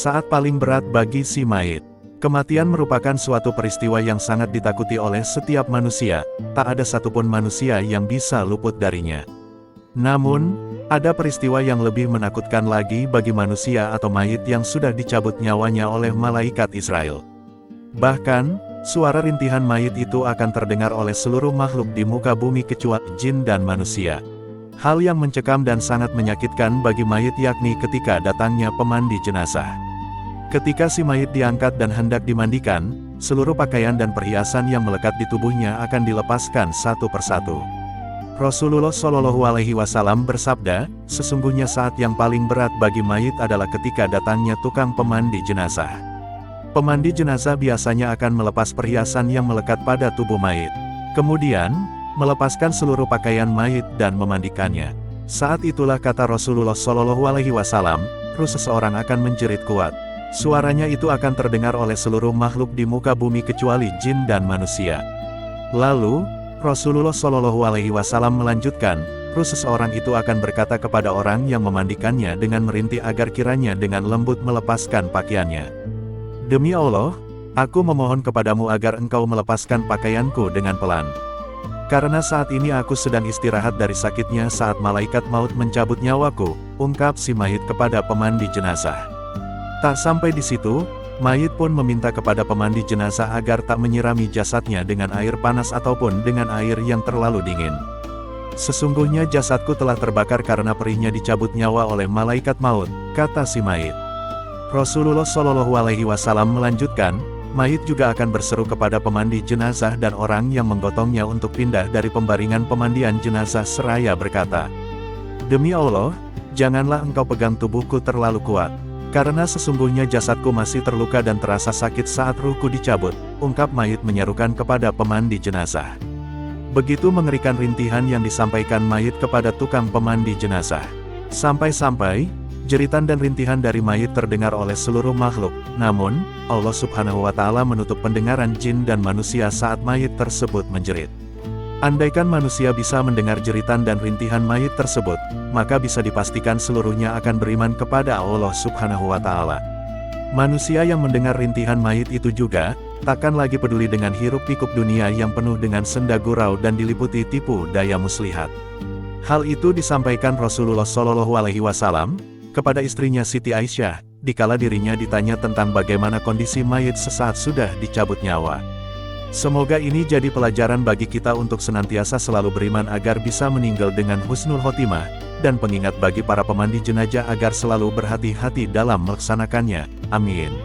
Saat paling berat bagi si mayit. Kematian merupakan suatu peristiwa yang sangat ditakuti oleh setiap manusia, tak ada satupun manusia yang bisa luput darinya. Namun, ada peristiwa yang lebih menakutkan lagi bagi manusia atau mayit yang sudah dicabut nyawanya oleh malaikat Israel. Bahkan, suara rintihan mayit itu akan terdengar oleh seluruh makhluk di muka bumi kecuali jin dan manusia. Hal yang mencekam dan sangat menyakitkan bagi mayit yakni ketika datangnya pemandi jenazah. Ketika si mayit diangkat dan hendak dimandikan, seluruh pakaian dan perhiasan yang melekat di tubuhnya akan dilepaskan satu persatu. Rasulullah Shallallahu Alaihi Wasallam bersabda, sesungguhnya saat yang paling berat bagi mayit adalah ketika datangnya tukang pemandi jenazah. Pemandi jenazah biasanya akan melepas perhiasan yang melekat pada tubuh mayit. Kemudian, melepaskan seluruh pakaian mayit dan memandikannya. Saat itulah kata Rasulullah Shallallahu Alaihi Wasallam, ruh seseorang akan menjerit kuat. Suaranya itu akan terdengar oleh seluruh makhluk di muka bumi kecuali jin dan manusia. Lalu, Rasulullah Shallallahu Alaihi Wasallam melanjutkan, ruh seseorang itu akan berkata kepada orang yang memandikannya dengan merintih agar kiranya dengan lembut melepaskan pakaiannya. Demi Allah, aku memohon kepadamu agar engkau melepaskan pakaianku dengan pelan. Karena saat ini aku sedang istirahat dari sakitnya saat malaikat maut mencabut nyawaku, ungkap si mayit kepada pemandi jenazah. Tak sampai di situ, mayit pun meminta kepada pemandi jenazah agar tak menyirami jasadnya dengan air panas ataupun dengan air yang terlalu dingin. Sesungguhnya jasadku telah terbakar karena perihnya dicabut nyawa oleh malaikat maut, kata si mayit. Rasulullah Shallallahu Alaihi Wasallam melanjutkan, mayit juga akan berseru kepada pemandi jenazah dan orang yang menggotongnya untuk pindah dari pembaringan pemandian jenazah seraya berkata, demi Allah, janganlah engkau pegang tubuhku terlalu kuat. Karena sesungguhnya jasadku masih terluka dan terasa sakit saat ruhku dicabut, ungkap mayit menyerukan kepada pemandi jenazah. Begitu mengerikan rintihan yang disampaikan mayit kepada tukang pemandi jenazah. Sampai-sampai, jeritan dan rintihan dari mayit terdengar oleh seluruh makhluk, namun, Allah Subhanahu wa Ta'ala menutup pendengaran jin dan manusia saat mayit tersebut menjerit. Andaikan manusia bisa mendengar jeritan dan rintihan mayit tersebut, maka bisa dipastikan seluruhnya akan beriman kepada Allah Subhanahu wa Ta'ala. Manusia yang mendengar rintihan mayit itu juga, takkan lagi peduli dengan hiruk-pikuk dunia yang penuh dengan senda gurau dan diliputi tipu daya muslihat. Hal itu disampaikan Rasulullah Shallallahu Alaihi Wasallam kepada istrinya Siti Aisyah, dikala dirinya ditanya tentang bagaimana kondisi mayit sesaat sudah dicabut nyawa. Semoga ini jadi pelajaran bagi kita untuk senantiasa selalu beriman agar bisa meninggal dengan husnul khotimah, dan pengingat bagi para pemandi jenazah agar selalu berhati-hati dalam melaksanakannya. Amin.